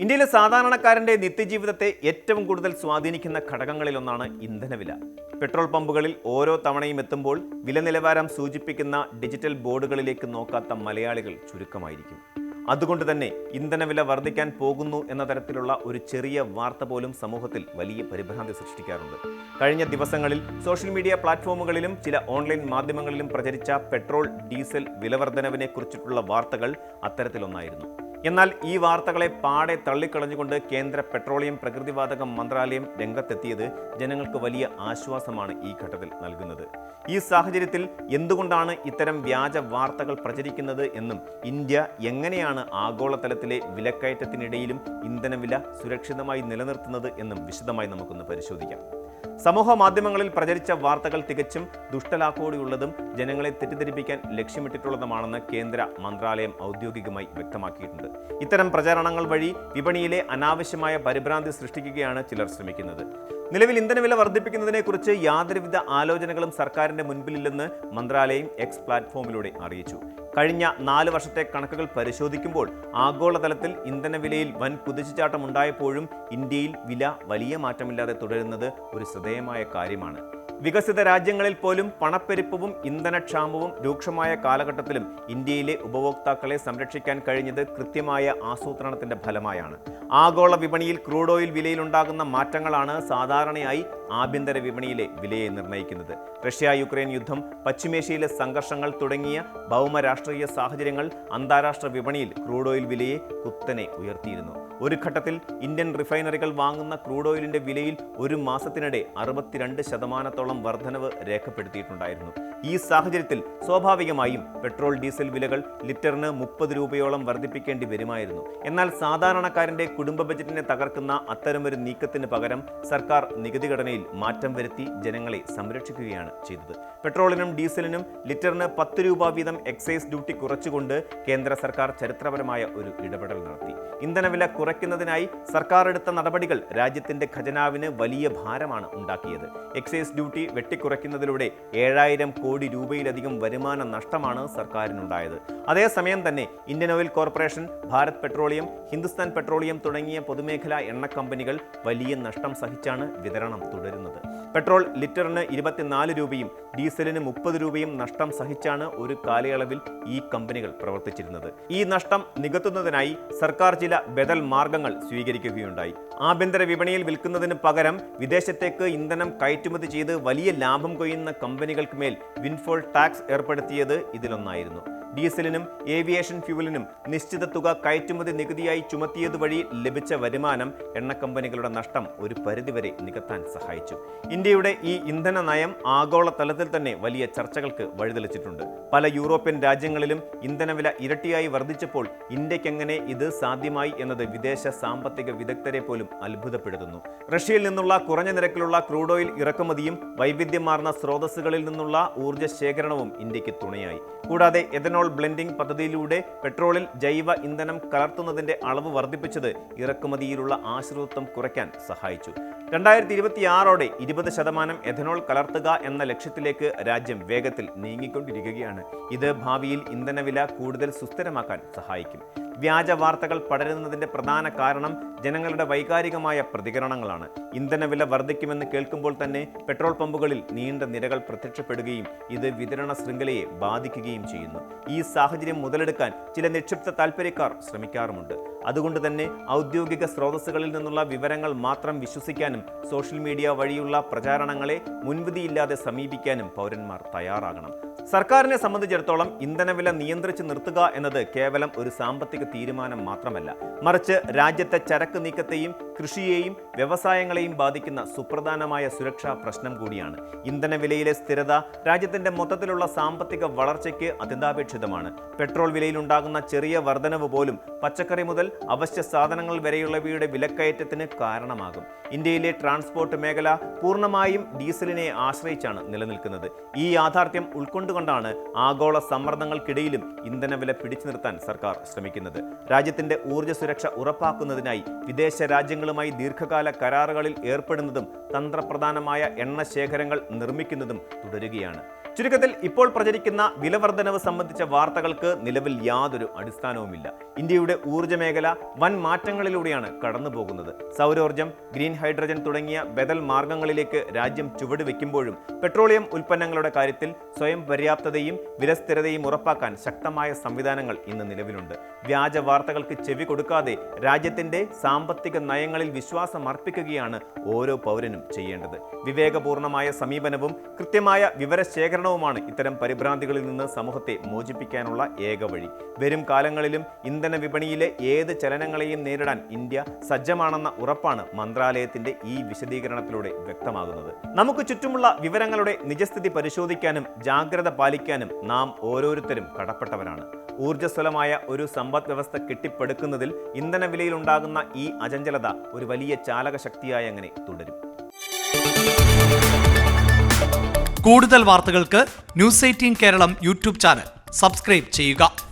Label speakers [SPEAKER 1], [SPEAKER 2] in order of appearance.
[SPEAKER 1] ഇന്ത്യയിലെ സാധാരണക്കാരന്റെ നിത്യജീവിതത്തെ ഏറ്റവും കൂടുതൽ സ്വാധീനിക്കുന്ന ഘടകങ്ങളിലൊന്നാണ് ഇന്ധനവില. പെട്രോൾ പമ്പുകളിൽ ഓരോ തവണയും എത്തുമ്പോൾ വില നിലവാരം സൂചിപ്പിക്കുന്ന ഡിജിറ്റൽ ബോർഡുകളിലേക്ക് നോക്കാത്ത മലയാളികൾ ചുരുക്കമായിരിക്കും. അതുകൊണ്ട് തന്നെ ഇന്ധനവില വർദ്ധിക്കാൻ പോകുന്നു എന്ന തരത്തിലുള്ള ഒരു ചെറിയ വാർത്ത പോലും സമൂഹത്തിൽ വലിയ പരിഭ്രാന്തി സൃഷ്ടിക്കാറുണ്ട്. കഴിഞ്ഞ ദിവസങ്ങളിൽ സോഷ്യൽ മീഡിയ പ്ലാറ്റ്ഫോമുകളിലും ചില ഓൺലൈൻ മാധ്യമങ്ങളിലും പ്രചരിച്ച പെട്രോൾ ഡീസൽ വിലവർദ്ധനവിനെ കുറിച്ചിട്ടുള്ള വാർത്തകൾ അത്തരത്തിലൊന്നായിരുന്നു. എന്നാൽ ഈ വാർത്തകളെ പാടെ തള്ളിക്കളഞ്ഞുകൊണ്ട് കേന്ദ്ര പെട്രോളിയം പ്രകൃതിവാതക മന്ത്രാലയം രംഗത്തെത്തിയത് ജനങ്ങൾക്ക് വലിയ ആശ്വാസമാണ് ഈ ഘട്ടത്തിൽ നൽകുന്നത്. ഈ സാഹചര്യത്തിൽ എന്തുകൊണ്ടാണ് ഇത്തരം വ്യാജ വാർത്തകൾ പ്രചരിക്കുന്നത് എന്നും ഇന്ത്യ എങ്ങനെയാണ് ആഗോളതലത്തിലെ വിലക്കയറ്റത്തിനിടയിലും ഇന്ധനവില സുരക്ഷിതമായി നിലനിർത്തുന്നത് എന്നും വിശദമായി നമുക്കൊന്ന് പരിശോധിക്കാം. സമൂഹ മാധ്യമങ്ങളിൽ പ്രചരിച്ച വാർത്തകൾ തികച്ചും ദുഷ്ടലാക്കോടെയുള്ളതും ജനങ്ങളെ തെറ്റിദ്ധരിപ്പിക്കാൻ ലക്ഷ്യമിട്ടിട്ടുള്ളതുമാണെന്ന് കേന്ദ്ര മന്ത്രാലയം ഔദ്യോഗികമായി വ്യക്തമാക്കിയിട്ടുണ്ട്. ഇത്തരം പ്രചാരണങ്ങൾ വഴി വിപണിയിലെ അനാവശ്യമായ പരിഭ്രാന്തി സൃഷ്ടിക്കുകയാണ് ചിലർ ശ്രമിക്കുന്നത്. നിലവിൽ ഇന്ധനവില വർദ്ധിപ്പിക്കുന്നതിനെക്കുറിച്ച് യാതൊരുവിധ ആലോചനകളും സർക്കാരിന്റെ മുൻപിലില്ലെന്ന് മന്ത്രാലയം എക്സ് പ്ലാറ്റ്ഫോമിലൂടെ അറിയിച്ചു. കഴിഞ്ഞ 4 വർഷത്തെ കണക്കുകൾ പരിശോധിക്കുമ്പോൾ ആഗോളതലത്തിൽ ഇന്ധനവിലയിൽ വൻ കുതിച്ചുചാട്ടം ഉണ്ടായപ്പോഴും ഇന്ത്യയിൽ വില വലിയ മാറ്റമില്ലാതെ തുടരുന്നത് ഒരു ശ്രദ്ധേയമായ കാര്യമാണ്. വികസിത രാജ്യങ്ങളിൽ പോലും പണപ്പെരുപ്പവും ഇന്ധനക്ഷാമവും രൂക്ഷമായ കാലഘട്ടത്തിലും ഇന്ത്യയിലെ ഉപഭോക്താക്കളെ സംരക്ഷിക്കാൻ കഴിഞ്ഞത് കൃത്യമായ ആസൂത്രണത്തിന്റെ ഫലമായാണ്. ആഗോള വിപണിയിൽ ക്രൂഡ് ഓയിൽ വിലയിലുണ്ടാകുന്ന മാറ്റങ്ങളാണ് സാധാരണയായി ആഭ്യന്തര വിപണിയിലെ വിലയെ നിർണ്ണയിക്കുന്നത്. റഷ്യ യുക്രൈൻ യുദ്ധം, പശ്ചിമേഷ്യയിലെ സംഘർഷങ്ങൾ തുടങ്ങിയ ഭൗമരാഷ്ട്രീയ സാഹചര്യങ്ങൾ അന്താരാഷ്ട്ര വിപണിയിൽ ക്രൂഡ് ഓയിൽ വിലയെ കുത്തനെ ഉയർത്തിയിരുന്നു. ഒരു ഘട്ടത്തിൽ ഇന്ത്യൻ റിഫൈനറികൾ വാങ്ങുന്ന ക്രൂഡ് ഓയിലിന്റെ വിലയിൽ ഒരു മാസത്തിനിടെ 62% വർധനവ് രേഖപ്പെടുത്തിയിട്ടുണ്ടായിരുന്നു. ഈ സാഹചര്യത്തിൽ സ്വാഭാവികമായും പെട്രോൾ ഡീസൽ വിലകൾ ലിറ്ററിന് 30 രൂപയോളം വർദ്ധിപ്പിക്കേണ്ടി വരുമായിരുന്നു. എന്നാൽ സാധാരണക്കാരന്റെ കുടുംബ ബജറ്റിനെ തകർക്കുന്ന അത്തരമൊരു നീക്കത്തിന് പകരം സർക്കാർ നികുതി ഘടനയിൽ മാറ്റം വരുത്തി ജനങ്ങളെ സംരക്ഷിക്കുകയാണ് ചെയ്തത്. പെട്രോളിനും ഡീസലിനും ലിറ്ററിന് 10 രൂപ വീതം എക്സൈസ് ഡ്യൂട്ടി കുറച്ചുകൊണ്ട് കേന്ദ്ര സർക്കാർ ചരിത്രപരമായ ഒരു ഇടപെടൽ നടത്തി. ഇന്ധനവില കുറയ്ക്കുന്നതിനായി സർക്കാർ എടുത്ത നടപടികൾ രാജ്യത്തിന്റെ ഖജനാവിന് വലിയ ഭാരമാണ് ഉണ്ടാക്കിയത്. എക്സൈസ് ഡ്യൂട്ടി വെട്ടിക്കുറയ്ക്കുന്നതിലൂടെ 7000 കോടി രൂപയിലധികം വരുമാന നഷ്ടമാണ് സർക്കാരിനുണ്ടായത്. അതേസമയം തന്നെ Indian oil corporation, Bharat petroleum, Hindustan petroleum തുടങ്ങിയ പൊതുമേഖലാ എണ്ണ കമ്പനികൾ വലിയ നഷ്ടം സഹിച്ചാണ് വിതരണം തുടരുന്നത്. പെട്രോൾ ലിറ്ററിന് 24 രൂപയും ഡീസലിന് 30 രൂപയും നഷ്ടം സഹിച്ചാണ് ഒരു കാലയളവിൽ ഈ കമ്പനികൾ പ്രവർത്തിച്ചിരുന്നത്. ഈ നഷ്ടം നികത്തുന്നതിനായി സർക്കാർ ചില ബദൽ മാർഗങ്ങൾ സ്വീകരിക്കുകയുണ്ടായി. ആഭ്യന്തര വിപണിയിൽ വിൽക്കുന്നതിന് പകരം വിദേശത്തേക്ക് ഇന്ധനം കയറ്റുമതി ചെയ്ത് വലിയ ലാഭം കൊയ്യുന്ന കമ്പനികൾക്ക് മേൽ വിൻഫോൾ ടാക്സ് ഏർപ്പെടുത്തിയത് ഇതിലൊന്നായിരുന്നു. ഡീസലിനും ഏവിയേഷൻ ഫ്യൂവലിനും നിശ്ചിത തുക കയറ്റുമതി നികുതിയായി ചുമത്തിയതുവഴി ലഭിച്ച വരുമാനം എണ്ണക്കമ്പനികളുടെ നഷ്ടം ഒരു പരിധിവരെ നികത്താൻ സഹായിച്ചു. ഇന്ത്യയുടെ ഈ ഇന്ധന നയം ആഗോള തലത്തിൽ തന്നെ വലിയ ചർച്ചകൾക്ക് വഴിതെളിച്ചിട്ടുണ്ട്. പല യൂറോപ്യൻ രാജ്യങ്ങളിലും ഇന്ധനവില ഇരട്ടിയായി വർദ്ധിച്ചപ്പോൾ ഇന്ത്യക്കെങ്ങനെ ഇത് സാധ്യമായി എന്നത് വിദേശ സാമ്പത്തിക വിദഗ്ധരെ പോലും അത്ഭുതപ്പെടുത്തുന്നു. റഷ്യയിൽ നിന്നുള്ള കുറഞ്ഞ നിരക്കിലുള്ള ക്രൂഡ് ഓയിൽ ഇറക്കുമതിയും വൈവിധ്യമാർന്ന സ്രോതസ്സുകളിൽ നിന്നുള്ള ഊർജ്ജ ശേഖരണവും ഇന്ത്യക്ക് തുണയായി. കൂടാതെ എഥനോൾ ബ്ലെൻഡിംഗ് പദ്ധതിയിലൂടെ പെട്രോളിൽ ജൈവ ഇന്ധനം കലർത്തുന്നതിന്റെ അളവ് വർദ്ധിപ്പിച്ചത് ഇറക്കുമതിയിലുള്ള ആശ്രിതത്വം കുറയ്ക്കാൻ സഹായിച്ചു. 2026ഓടെ 20% എഥനോൾ കലർത്തുക എന്ന ലക്ഷ്യത്തിലേക്ക് രാജ്യം വേഗത്തിൽ നീങ്ങിക്കൊണ്ടിരിക്കുകയാണ്. ഇത് ഭാവിയിൽ ഇന്ധനവില കൂടുതൽ സുസ്ഥിരമാക്കാൻ സഹായിക്കും. വ്യാജ വാർത്തകൾ പടരുന്നതിന്റെ പ്രധാന കാരണം ജനങ്ങളുടെ വൈകാരികമായ പ്രതികരണങ്ങളാണ്. ഇന്ധനവില വർദ്ധിക്കുമെന്ന് കേൾക്കുമ്പോൾ തന്നെ പെട്രോൾ പമ്പുകളിൽ നീണ്ട നിരകൾ പ്രത്യക്ഷപ്പെടുകയും ഇത് വിതരണ ശൃംഖലയെ ബാധിക്കുകയും ചെയ്യുന്നു. ഈ സാഹചര്യം മുതലെടുക്കാൻ ചില നിക്ഷിപ്ത താൽപ്പര്യക്കാർ ശ്രമിക്കാറുമുണ്ട്. അതുകൊണ്ട് തന്നെ ഔദ്യോഗിക സ്രോതസ്സുകളിൽ നിന്നുള്ള വിവരങ്ങൾ മാത്രം വിശ്വസിക്കാനും സോഷ്യൽ മീഡിയ വഴിയുള്ള പ്രചാരണങ്ങളെ മുൻവിധിയില്ലാതെ സമീപിക്കാനും പൗരന്മാർ തയ്യാറാകണം. സർക്കാരിനെ സംബന്ധിച്ചിടത്തോളം ഇന്ധനവില നിയന്ത്രിച്ച് നിർത്തുക എന്നത് കേവലം ഒരു സാമ്പത്തിക തീരുമാനം മാത്രമല്ല, മറിച്ച് രാജ്യത്തെ ചരക്ക് നീക്കത്തെയും കൃഷിയെയും വ്യവസായങ്ങളെയും ബാധിക്കുന്ന സുപ്രധാനമായ സുരക്ഷാ പ്രശ്നം കൂടിയാണ്. ഇന്ധനവിലയിലെ സ്ഥിരത രാജ്യത്തിന്റെ മൊത്തത്തിലുള്ള സാമ്പത്തിക വളർച്ചയ്ക്ക് അത്യന്താപേക്ഷിതമാണ്. പെട്രോൾ വിലയിലുണ്ടാകുന്ന ചെറിയ വർധനവ് പോലും പച്ചക്കറി മുതൽ അവശ്യ സാധനങ്ങൾ വരെയുള്ളവയുടെ വിലക്കയറ്റത്തിന് കാരണമാകും. ഇന്ത്യയിലെ ഇന്ത്യയിലെ ട്രാൻസ്പോർട്ട് മേഖല പൂർണ്ണമായും ഡീസലിനെ ആശ്രയിച്ചാണ് നിലനിൽക്കുന്നത്. ഈ യാഥാർത്ഥ്യം ഉൾക്കൊണ്ടുകൊണ്ടാണ് ആഗോള സമ്മർദ്ദങ്ങൾക്കിടയിലും ഇന്ധനവില പിടിച്ചു നിർത്താൻ സർക്കാർ ശ്രമിക്കുന്നത്. രാജ്യത്തിന്റെ ഊർജ്ജ സുരക്ഷ ഉറപ്പാക്കുന്നതിനായി വിദേശ രാജ്യങ്ങളുമായി ദീർഘകാല കരാറുകളിൽ ഏർപ്പെടുന്നതും തന്ത്രപ്രധാനമായ എണ്ണ ശേഖരങ്ങൾ നിർമ്മിക്കുന്നതും തുടരുകയാണ്. ചുരുക്കത്തിൽ ഇപ്പോൾ പ്രചരിക്കുന്ന വിലവർദ്ധനവ് സംബന്ധിച്ച വാർത്തകൾക്ക് നിലവിൽ യാതൊരു അടിസ്ഥാനവുമില്ല. ഇന്ത്യയുടെ ഊർജ്ജ മേഖല വൻ മാറ്റങ്ങളിലൂടെയാണ് കടന്നുപോകുന്നത്. സൗരോർജ്ജം, ഗ്രീൻ ഹൈഡ്രജൻ തുടങ്ങിയ ബദൽ മാർഗങ്ങളിലേക്ക് രാജ്യം ചുവടുവെക്കുമ്പോഴും പെട്രോളിയം ഉൽപ്പന്നങ്ങളുടെ കാര്യത്തിൽ സ്വയം പര്യാപ്തതയും വിലസ്ഥിരതയും ഉറപ്പാക്കാൻ ശക്തമായ സംവിധാനങ്ങൾ ഇന്ന് നിലവിലുണ്ട്. വ്യാജ വാർത്തകൾക്ക് ചെവി കൊടുക്കാതെ രാജ്യത്തിന്റെ സാമ്പത്തിക നയങ്ങളിൽ വിശ്വാസം അർപ്പിക്കുകയാണ് ഓരോ പൗരനും ചെയ്യേണ്ടത്. വിവേകപൂർണമായ സമീപനവും കൃത്യമായ വിവരശേഖരണവുമാണ് ഇത്തരം പരിഭ്രാന്തികളിൽ നിന്ന് സമൂഹത്തെ മോചിപ്പിക്കാനുള്ള ഏക വഴി. വരും കാലങ്ങളിലും ഇന്ധന വിപണിയിലെ ഏത് ചലനങ്ങളെയും നേരിടാൻ ഇന്ത്യ സജ്ജമാണെന്ന ഉറപ്പാണ് മന്ത്രാലയത്തിന്റെ ഈ വിശദീകരണത്തിലൂടെ വ്യക്തമാകുന്നത്. നമുക്ക് ചുറ്റുമുള്ള വിവരങ്ങളുടെ നിജസ്ഥിതി പരിശോധിക്കാനും ജാഗ്രത പാലിക്കാനും നാം ഓരോരുത്തരും കടപ്പെട്ടവരാണ്. ഊർജ്ജസ്വലമായ ഒരു സമ്പദ് വ്യവസ്ഥ കെട്ടിപ്പടുക്കുന്നതിൽ ഇന്ധനവിലയിൽ ഉണ്ടാകുന്ന ഈ അചഞ്ചലത ഒരു വലിയ ചാലക ശക്തിയായി അങ്ങനെ തുടരും.
[SPEAKER 2] കൂടുതൽ വാർത്തകൾക്ക് news 18 Keralam YouTube channel subscribe ചെയ്യുക.